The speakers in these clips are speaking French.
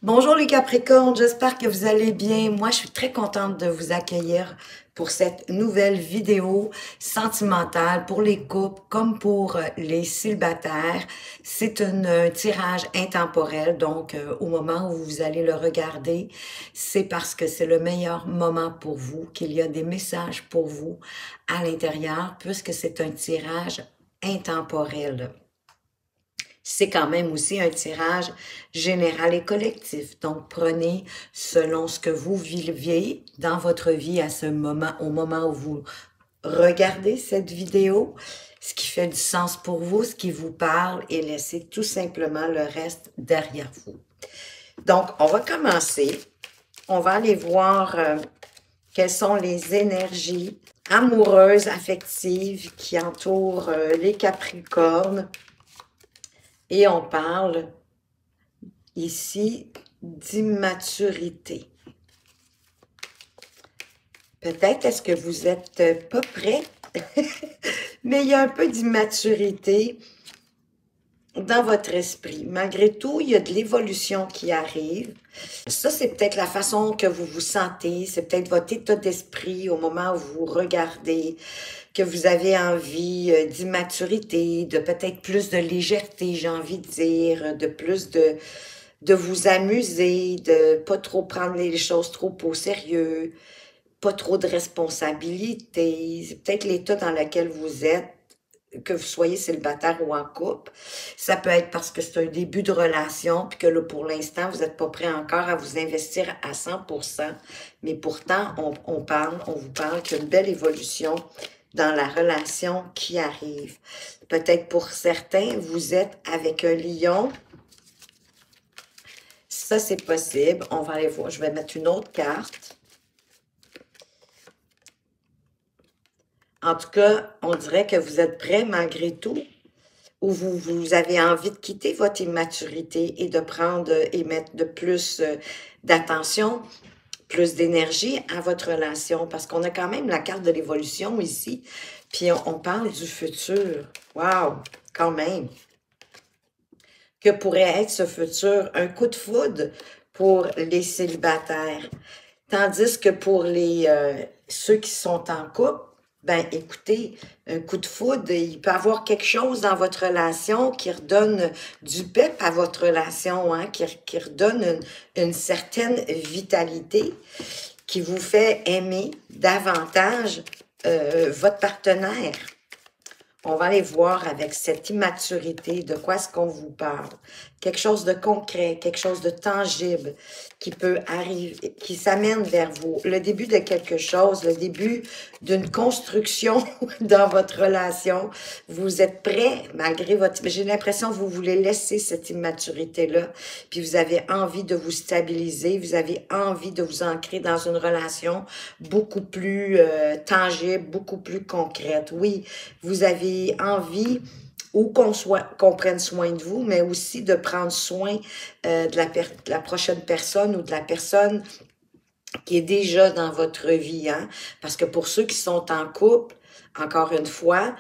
Bonjour les Capricornes, j'espère que vous allez bien. Moi, je suis très contente de vous accueillir pour cette nouvelle vidéo sentimentale pour les couples comme pour les célibataires. C'est un tirage intemporel, donc au moment où vous allez le regarder, c'est parce que c'est le meilleur moment pour vous, qu'il y a des messages pour vous à l'intérieur, puisque c'est un tirage intemporel. C'est quand même aussi un tirage général et collectif. Donc, prenez selon ce que vous viviez dans votre vie à ce moment, au moment où vous regardez cette vidéo, ce qui fait du sens pour vous, ce qui vous parle, et laissez tout simplement le reste derrière vous. Donc, on va commencer. On va aller voir quelles sont les énergies amoureuses, affectives qui entourent les Capricornes. Et on parle ici d'immaturité. Peut-être est-ce que vous n'êtes pas prêt, mais il y a un peu d'immaturité dans votre esprit. Malgré tout, il y a de l'évolution qui arrive. Ça, c'est peut-être la façon que vous vous sentez, c'est peut-être votre état d'esprit au moment où vous regardez, que vous avez envie d'immaturité, de peut-être plus de légèreté, j'ai envie de dire, de plus de vous amuser, de pas trop prendre les choses trop au sérieux, pas trop de responsabilités. C'est peut-être l'état dans lequel vous êtes, que vous soyez célibataire ou en couple. Ça peut être parce que c'est un début de relation, puis que là, pour l'instant, vous n'êtes pas prêt encore à vous investir à 100%. Mais pourtant, on vous parle qu'il y a une belle évolution dans la relation qui arrive. Peut-être pour certains, vous êtes avec un lion. Ça, c'est possible. On va aller voir. Je vais mettre une autre carte. En tout cas, on dirait que vous êtes prêt malgré tout, ou vous avez envie de quitter votre immaturité et de prendre et mettre de plus d'attention, plus d'énergie à votre relation, parce qu'on a quand même la carte de l'évolution ici, puis on parle du futur. Wow, quand même. Que pourrait être ce futur? Un coup de foudre pour les célibataires. Tandis que pour ceux qui sont en couple, ben écoutez, un coup de foudre, il peut y avoir quelque chose dans votre relation qui redonne du pep à votre relation, hein, qui redonne une certaine vitalité, qui vous fait aimer davantage votre partenaire. On va aller voir avec cette immaturité de quoi est-ce qu'on vous parle. Quelque chose de concret, quelque chose de tangible qui peut arriver, qui s'amène vers vous. Le début de quelque chose, le début d'une construction dans votre relation. Vous êtes prêt, malgré votre... J'ai l'impression que vous voulez laisser cette immaturité-là, puis vous avez envie de vous stabiliser, vous avez envie de vous ancrer dans une relation beaucoup plus tangible, beaucoup plus concrète. Oui, vous avez envie ou qu'on prenne soin de vous, mais aussi de prendre soin de la prochaine personne ou de la personne qui est déjà dans votre vie. Hein? Parce que pour ceux qui sont en couple, encore une fois,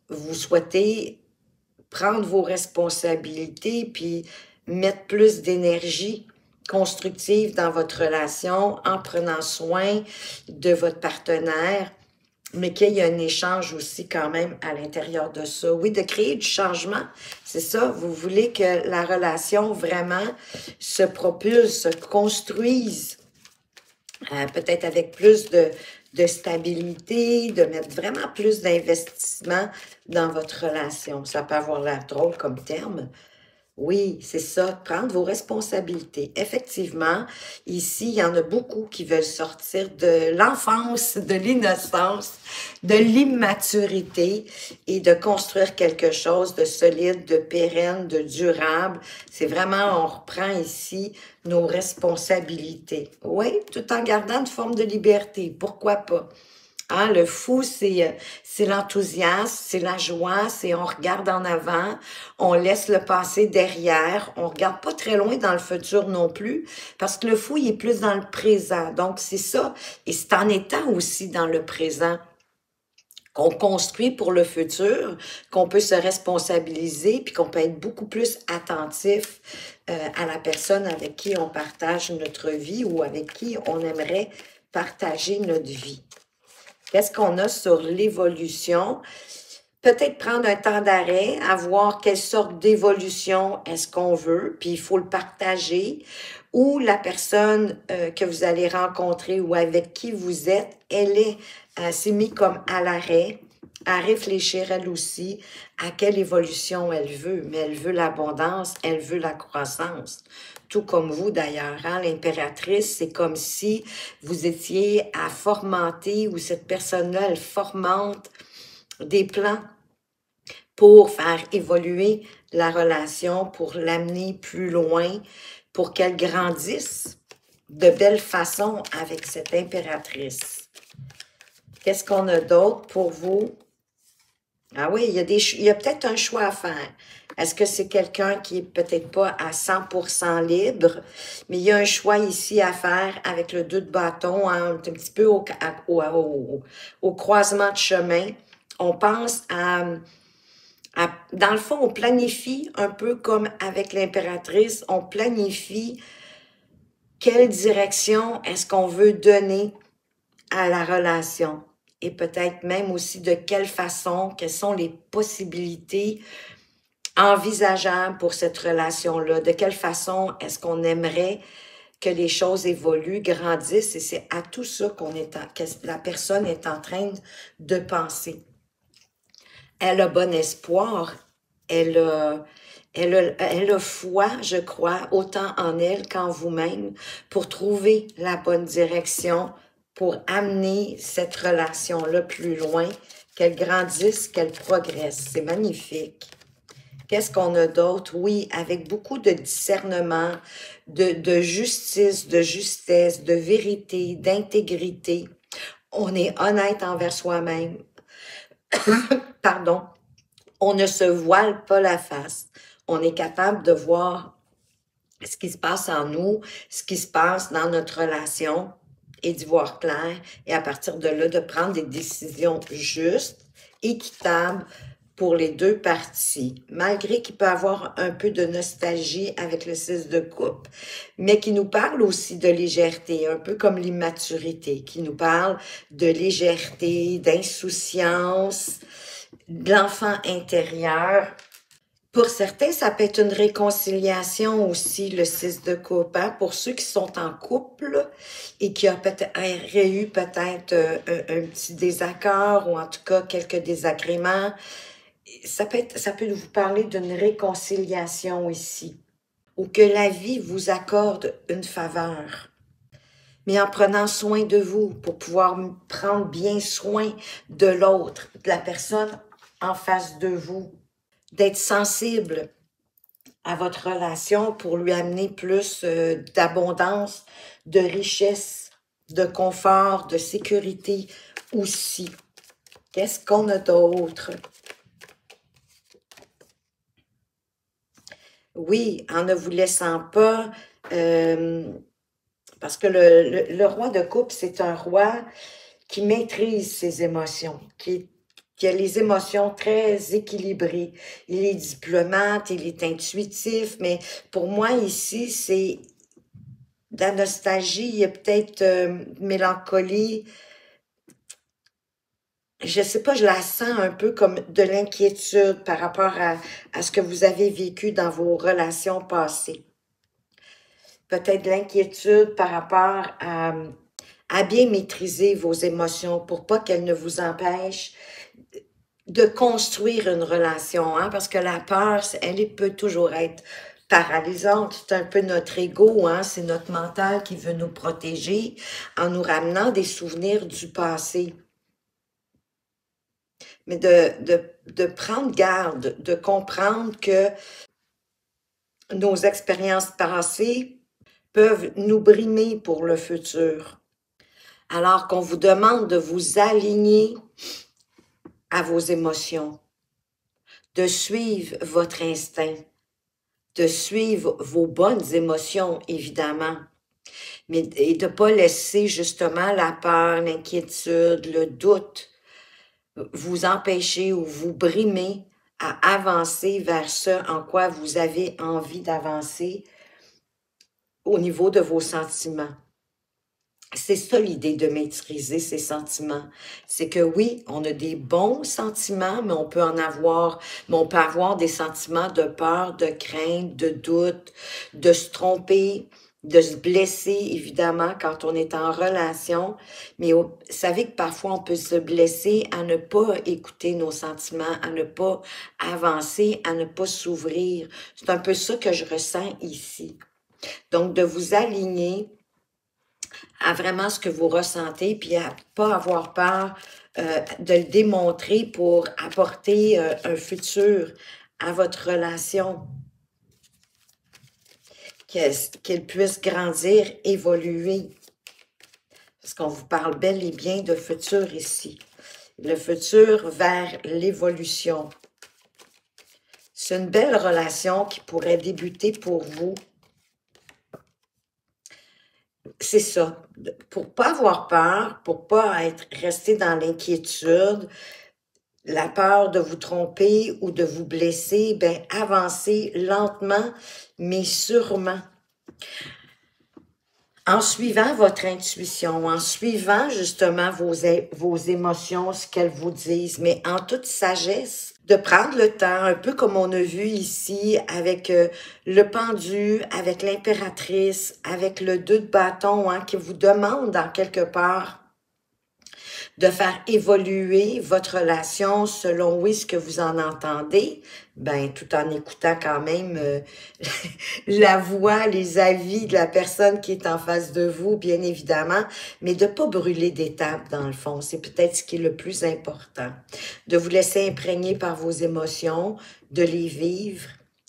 vous souhaitez prendre vos responsabilités puis mettre plus d'énergie constructive dans votre relation en prenant soin de votre partenaire, mais qu'il y a un échange aussi quand même à l'intérieur de ça. Oui, de créer du changement, c'est ça. Vous voulez que la relation vraiment se propulse, se construise, peut-être avec plus de stabilité, de mettre vraiment plus d'investissement dans votre relation. Ça peut avoir l'air drôle comme terme. Oui, c'est ça, prendre vos responsabilités. Effectivement, ici, il y en a beaucoup qui veulent sortir de l'enfance, de l'innocence, de l'immaturité et de construire quelque chose de solide, de pérenne, de durable. C'est vraiment, on reprend ici nos responsabilités. Oui, tout en gardant une forme de liberté. Pourquoi pas? Hein, le fou, c'est l'enthousiasme, c'est la joie, c'est on regarde en avant, on laisse le passé derrière, on regarde pas très loin dans le futur non plus, parce que le fou, il est plus dans le présent. Donc, c'est ça. Et c'est en étant aussi dans le présent qu'on construit pour le futur, qu'on peut se responsabiliser, puis qu'on peut être beaucoup plus attentif à la personne avec qui on partage notre vie ou avec qui on aimerait partager notre vie. Qu'est-ce qu'on a sur l'évolution? Peut-être prendre un temps d'arrêt, à voir quelle sorte d'évolution est-ce qu'on veut, puis il faut le partager, ou la personne que vous allez rencontrer ou avec qui vous êtes, s'est mise comme à l'arrêt, à réfléchir elle aussi à quelle évolution elle veut, mais elle veut l'abondance, elle veut la croissance. Tout comme vous d'ailleurs, hein? L'impératrice, c'est comme si vous étiez à formenter ou cette personne-là, elle formente des plans pour faire évoluer la relation, pour l'amener plus loin, pour qu'elle grandisse de belle façon avec cette impératrice. Qu'est-ce qu'on a d'autre pour vous? Ah oui, il y a peut-être un choix à faire. Est-ce que c'est quelqu'un qui est peut-être pas à 100% libre, mais il y a un choix ici à faire avec le 2 de bâton, hein, un petit peu au croisement de chemin. On pense dans le fond, on planifie un peu comme avec l'impératrice, on planifie quelle direction est-ce qu'on veut donner à la relation et peut-être même aussi de quelle façon, quelles sont les possibilités envisageables pour cette relation-là, de quelle façon est-ce qu'on aimerait que les choses évoluent, grandissent et c'est à tout ça que la personne est en train de penser. Elle a bon espoir, elle a foi, je crois, autant en elle qu'en vous-même, pour trouver la bonne direction, pour amener cette relation-là plus loin, qu'elle grandisse, qu'elle progresse. C'est magnifique. Qu'est-ce qu'on a d'autre? Oui, avec beaucoup de discernement, de justice, de justesse, de vérité, d'intégrité. On est honnête envers soi-même. Pardon. On ne se voile pas la face. On est capable de voir ce qui se passe en nous, ce qui se passe dans notre relation et d'y voir clair. Et à partir de là, de prendre des décisions justes, équitables pour les deux parties. Malgré qu'il peut y avoir un peu de nostalgie avec le 6 de coupe, mais qui nous parle aussi de légèreté, un peu comme l'immaturité, qui nous parle de légèreté, d'insouciance, de l'enfant intérieur. Pour certains, ça peut être une réconciliation aussi, le 6 de coupe. Hein? Pour ceux qui sont en couple et qui auraient eu peut-être un petit désaccord ou en tout cas quelques désagréments, ça peut vous parler d'une réconciliation ici. Ou que la vie vous accorde une faveur. Mais en prenant soin de vous pour pouvoir prendre bien soin de l'autre, de la personne en face de vous, d'être sensible à votre relation pour lui amener plus d'abondance, de richesse, de confort, de sécurité aussi. Qu'est-ce qu'on a d'autre? Oui, en ne vous laissant pas, parce que le roi de coupe, c'est un roi qui maîtrise ses émotions, qui a les émotions très équilibrées. Il est diplomate, il est intuitif, mais pour moi ici, c'est de la nostalgie, il y a peut-être mélancolie. Je sais pas, je la sens un peu comme de l'inquiétude par rapport à ce que vous avez vécu dans vos relations passées. Peut-être de l'inquiétude par rapport à bien maîtriser vos émotions pour pas qu'elles ne vous empêchent de construire une relation, hein, parce que la peur, peut toujours être paralysante. C'est un peu notre ego, hein, c'est notre mental qui veut nous protéger en nous ramenant des souvenirs du passé. Mais de prendre garde, de comprendre que nos expériences passées peuvent nous brimer pour le futur. Alors qu'on vous demande de vous aligner à vos émotions, de suivre votre instinct, de suivre vos bonnes émotions, évidemment, et de ne pas laisser justement la peur, l'inquiétude, le doute vous empêcher ou vous brimer à avancer vers ce en quoi vous avez envie d'avancer au niveau de vos sentiments. C'est ça l'idée de maîtriser ses sentiments. C'est que oui, on a des bons sentiments, mais on peut avoir des sentiments de peur, de crainte, de doute, de se tromper, de se blesser, évidemment, quand on est en relation. Mais vous savez que parfois on peut se blesser à ne pas écouter nos sentiments, à ne pas avancer, à ne pas s'ouvrir. C'est un peu ça que je ressens ici. Donc, de vous aligner à vraiment ce que vous ressentez, puis à pas avoir peur de le démontrer pour apporter un futur à votre relation, qu'elle puisse grandir, évoluer. Parce qu'on vous parle bel et bien de futur ici. Le futur vers l'évolution. C'est une belle relation qui pourrait débuter pour vous. C'est ça, pour pas avoir peur, pour pas rester dans l'inquiétude, la peur de vous tromper ou de vous blesser, ben avancez lentement, mais sûrement. En suivant votre intuition, en suivant justement vos émotions, ce qu'elles vous disent, mais en toute sagesse, de prendre le temps, un peu comme on a vu ici avec le pendu, avec l'impératrice, avec le 2 de bâton, hein, qui vous demande en quelque part de faire évoluer votre relation selon, oui, ce que vous en entendez, ben tout en écoutant quand même la voix, les avis de la personne qui est en face de vous, bien évidemment, mais de pas brûler d'étapes dans le fond. C'est peut-être ce qui est le plus important. De vous laisser imprégner par vos émotions, de les vivre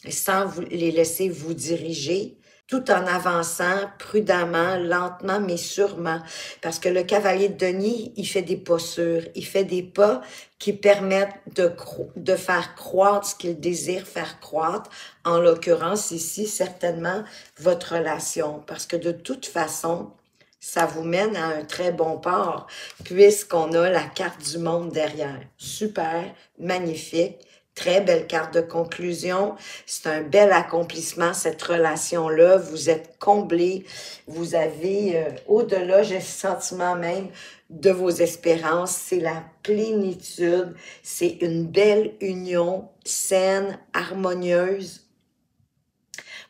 sans les laisser vous diriger, tout en avançant prudemment, lentement, mais sûrement. Parce que le cavalier de denier, il fait des pas sûrs, il fait des pas qui permettent de faire croître ce qu'il désire faire croître. En l'occurrence, ici, certainement, votre relation. Parce que de toute façon, ça vous mène à un très bon port, puisqu'on a la carte du monde derrière. Super, magnifique. Très belle carte de conclusion. C'est un bel accomplissement, cette relation-là. Vous êtes comblés. Vous avez, au-delà, j'ai le sentiment même, de vos espérances. C'est la plénitude. C'est une belle union saine, harmonieuse,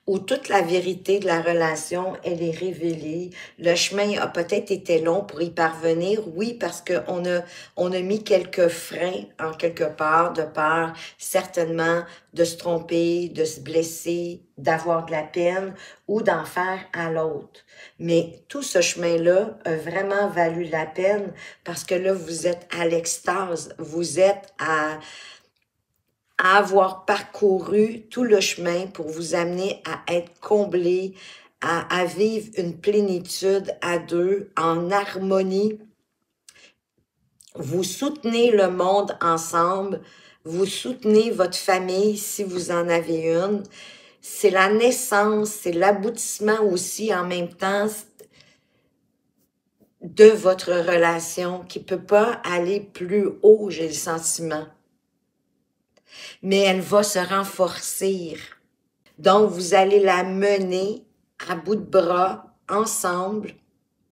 où toute la vérité de la relation, elle est révélée. Le chemin a peut-être été long pour y parvenir, oui, parce on a mis quelques freins en quelque part, de peur certainement de se tromper, de se blesser, d'avoir de la peine ou d'en faire à l'autre. Mais tout ce chemin-là a vraiment valu la peine parce que là, vous êtes à l'extase, vous êtes à avoir parcouru tout le chemin pour vous amener à être comblé, à vivre une plénitude à deux, en harmonie. Vous soutenez le monde ensemble, vous soutenez votre famille si vous en avez une. C'est la naissance, c'est l'aboutissement aussi en même temps de votre relation qui ne peut pas aller plus haut, j'ai le sentiment. Mais elle va se renforcer. Donc, vous allez la mener à bout de bras, ensemble,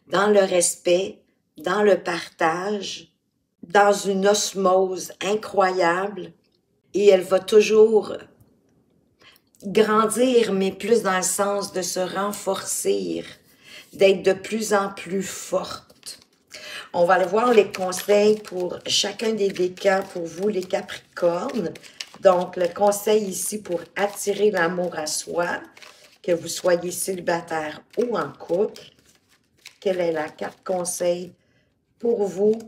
dans le respect, dans le partage, dans une osmose incroyable. Et elle va toujours grandir, mais plus dans le sens de se renforcer, d'être de plus en plus forte. On va aller voir les conseils pour chacun des décans, pour vous les Capricornes. Donc, le conseil ici pour attirer l'amour à soi, que vous soyez célibataire ou en couple. Quelle est la carte conseil pour vous?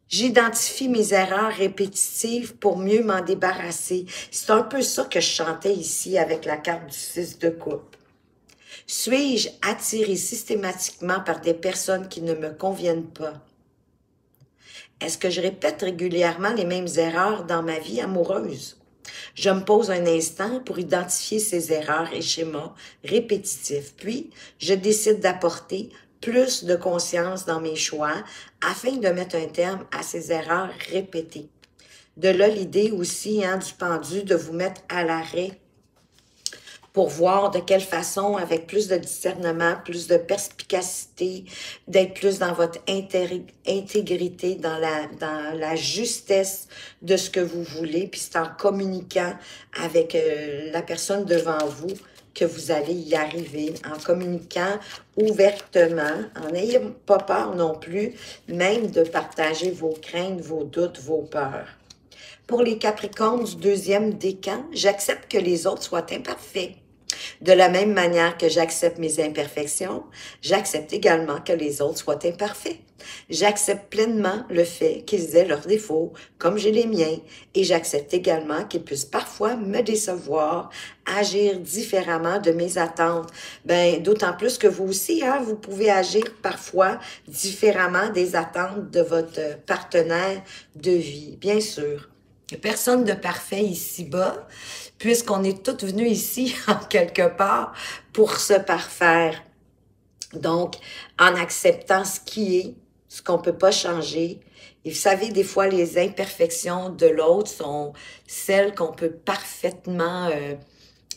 J'identifie mes erreurs répétitives pour mieux m'en débarrasser. C'est un peu ça que je chantais ici avec la carte du 6 de coupe. Suis-je attiré systématiquement par des personnes qui ne me conviennent pas? Est-ce que je répète régulièrement les mêmes erreurs dans ma vie amoureuse? Je me pose un instant pour identifier ces erreurs et schémas répétitifs, puis je décide d'apporter plus de conscience dans mes choix afin de mettre un terme à ces erreurs répétées. De là l'idée aussi du pendu de vous mettre à l'arrêt pour voir de quelle façon, avec plus de discernement, plus de perspicacité, d'être plus dans votre intégrité, dans la justesse de ce que vous voulez, puis c'est en communiquant avec la personne devant vous que vous allez y arriver, en communiquant ouvertement, en n'ayant pas peur non plus, même de partager vos craintes, vos doutes, vos peurs. Pour les Capricornes du deuxième décan, j'accepte que les autres soient imparfaits. De la même manière que j'accepte mes imperfections, j'accepte également que les autres soient imparfaits. J'accepte pleinement le fait qu'ils aient leurs défauts, comme j'ai les miens, et j'accepte également qu'ils puissent parfois me décevoir, agir différemment de mes attentes. D'autant plus que vous aussi, vous pouvez agir parfois différemment des attentes de votre partenaire de vie, bien sûr. Personne de parfait ici-bas, puisqu'on est tous venus ici, en quelque part, pour se parfaire. Donc, en acceptant ce qui est, ce qu'on ne peut pas changer. Et vous savez, des fois, les imperfections de l'autre sont celles qu'on peut parfaitement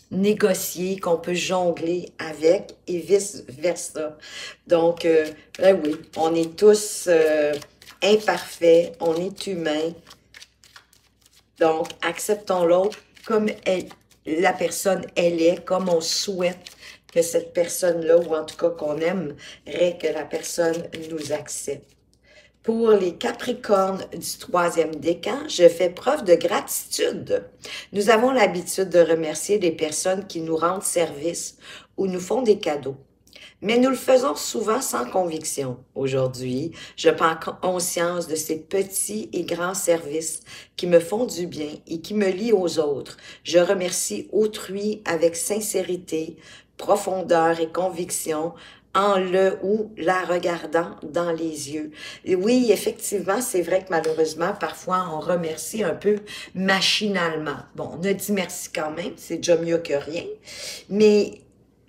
négocier, qu'on peut jongler avec, et vice-versa. Donc, oui, on est tous imparfaits, on est humains. Donc, acceptons l'autre comme la personne elle est, comme on souhaite que cette personne-là, ou en tout cas qu'on aimerait que la personne nous accepte. Pour les Capricornes du troisième décan, je fais preuve de gratitude. Nous avons l'habitude de remercier les personnes qui nous rendent service ou nous font des cadeaux. Mais nous le faisons souvent sans conviction. Aujourd'hui, je prends conscience de ces petits et grands services qui me font du bien et qui me lient aux autres. Je remercie autrui avec sincérité, profondeur et conviction en le ou la regardant dans les yeux. Et oui, effectivement, c'est vrai que malheureusement, parfois, on remercie un peu machinalement. Bon, on a dit merci quand même, c'est déjà mieux que rien, mais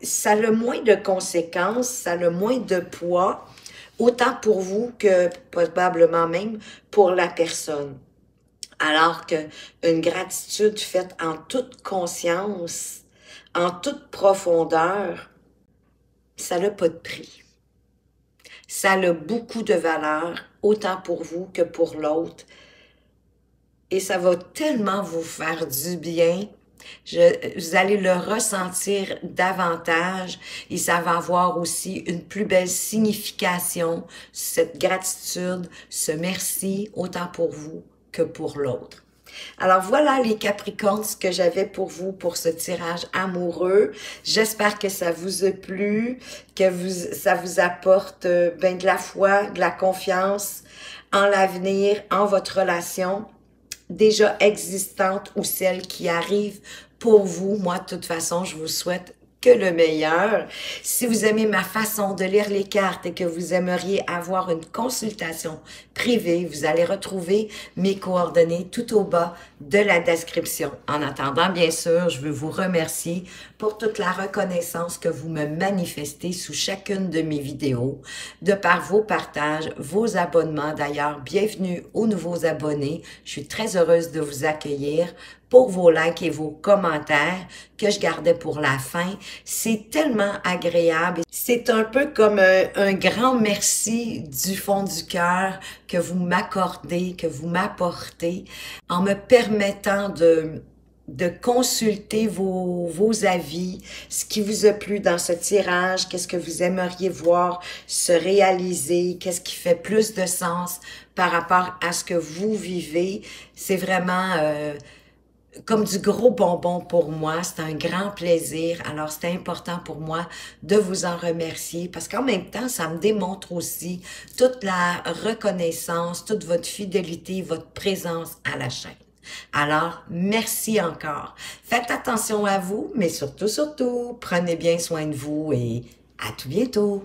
ça a le moins de conséquences, ça a le moins de poids, autant pour vous que probablement même pour la personne. Alors qu'une gratitude faite en toute conscience, en toute profondeur, ça n'a pas de prix. Ça a beaucoup de valeur, autant pour vous que pour l'autre. Et ça va tellement vous faire du bien. Vous allez le ressentir davantage et ça va avoir aussi une plus belle signification, cette gratitude, ce merci, autant pour vous que pour l'autre. Alors voilà les Capricornes, ce que j'avais pour vous pour ce tirage amoureux. J'espère que ça vous a plu, que ça vous apporte de la foi, de la confiance en l'avenir, en votre relation déjà existante ou celle qui arrive pour vous. Moi, de toute façon, je vous souhaite que le meilleur. Si vous aimez ma façon de lire les cartes et que vous aimeriez avoir une consultation privée, vous allez retrouver mes coordonnées tout au bas de la description. En attendant, bien sûr, je veux vous remercier pour toute la reconnaissance que vous me manifestez sous chacune de mes vidéos, de par vos partages, vos abonnements. D'ailleurs, bienvenue aux nouveaux abonnés. Je suis très heureuse de vous accueillir. Pour vos likes et vos commentaires que je gardais pour la fin. C'est tellement agréable. C'est un peu comme un grand merci du fond du cœur que vous m'accordez, que vous m'apportez en me permettant de consulter vos avis, ce qui vous a plu dans ce tirage, qu'est-ce que vous aimeriez voir se réaliser, qu'est-ce qui fait plus de sens par rapport à ce que vous vivez. C'est vraiment comme du gros bonbon pour moi, c'est un grand plaisir. Alors, c'est important pour moi de vous en remercier parce qu'en même temps, ça me démontre aussi toute la reconnaissance, toute votre fidélité, votre présence à la chaîne. Alors, merci encore. Faites attention à vous, mais surtout, prenez bien soin de vous et à tout bientôt.